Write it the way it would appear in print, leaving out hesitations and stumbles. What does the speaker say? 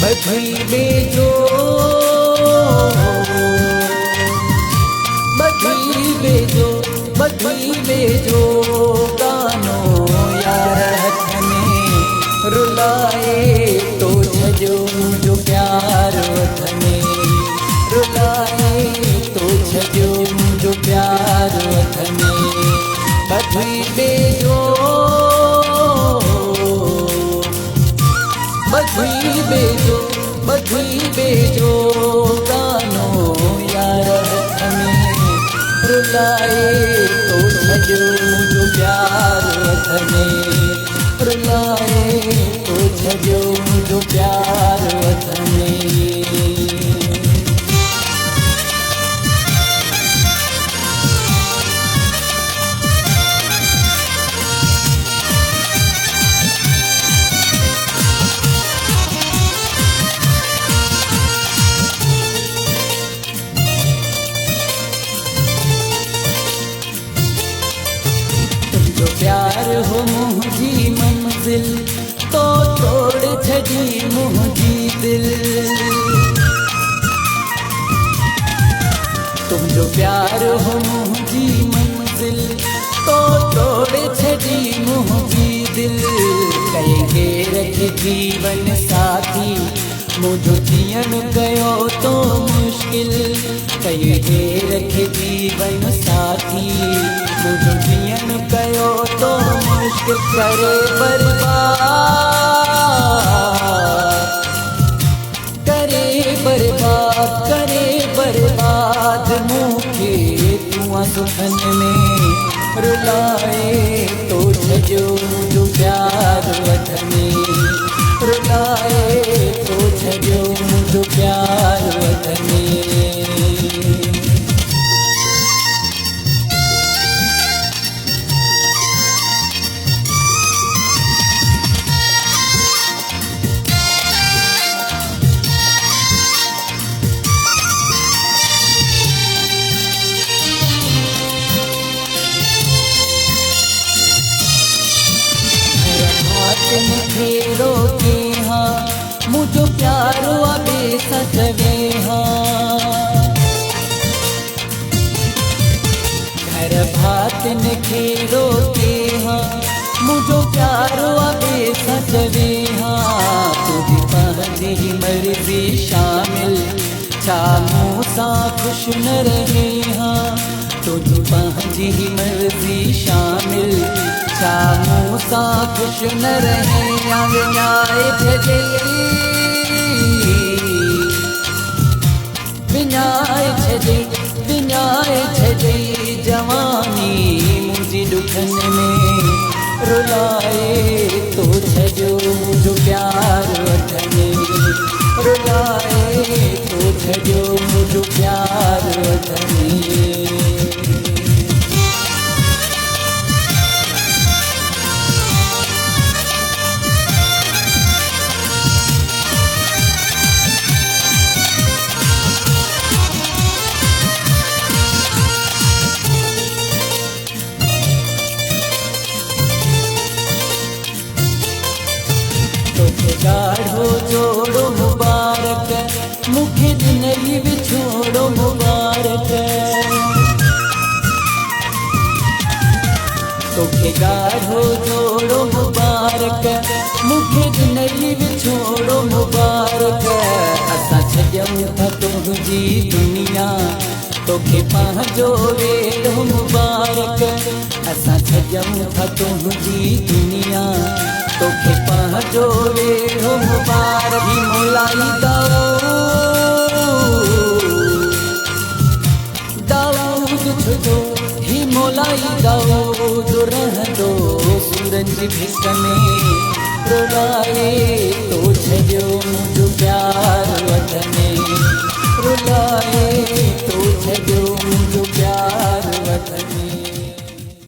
बधी बेजो गानो यार हथ में रुलाए तो छजो मुझो प्यार हथ में रुलाए तो छजो मुझो प्यार हथ में बधी बेजो गानो यार हथ में रुलाए तो छजो मुझो प्यार हथ में रुलाए तो छजो मुझो प्यार हथ में। जो प्यार हो मुझी मंजिल तो तोड़ छजी मुझी दिल। तुम जो प्यार हो मुझी मंजिल तो तोड़ छजी मुझी दिल। कहेंगे रख जीवन साथी मुझो जियन गयो तो मुश्किल। कहेंगे रख जीवन साथी मुझो जियन गयो तो मुश्किल। करे बर्बाद मुखे तू सुखन में रुलाए तो छजो मुझो प्यार हथ में रुलाए तो छजो मुझो प्यार हथ में। खेरो के हाँ मुझो प्यारो अबे सजवे हाँ। घर भात न खेरो के हाँ मुझो प्यारो अबे सजवे हाँ। तुझी पंहिंजी मर्जी शामिल छा मूंसां खुश न रहे हाँ। तुझी पंहिंजी मर्जी शामिल छा मूंसां खुश न रहे। विञाए छजे जवानी मुझी दुखन में रुलाए तो छजो मुझो प्यार हथ में रुलाए तो छजो मुझो प्यार हथ में। गाढ़ो जोड़ो मुबारक मुखे दिनई विछोड़ो मुबारक। तोखे गाढ़ो जोड़ो मुबारक मुखे दिनई विछोड़ो मुबारक। असां छॾियऊं था तुंहिंजी दुनिया तोखे पंहिंजो वेड़ो मुबारक। असां छॾियऊं था तुंहिंजी दुनिया तोखे पंहिंजो वेड़ो मुबारक। ही मोलाई दाऊद छुजो ही मोलाई दाऊद रहंदो सूरज भिक में रुलाए तो छजो मुझो प्यार हथ में रुलाए तो छजो मुझो प्यार हथ में।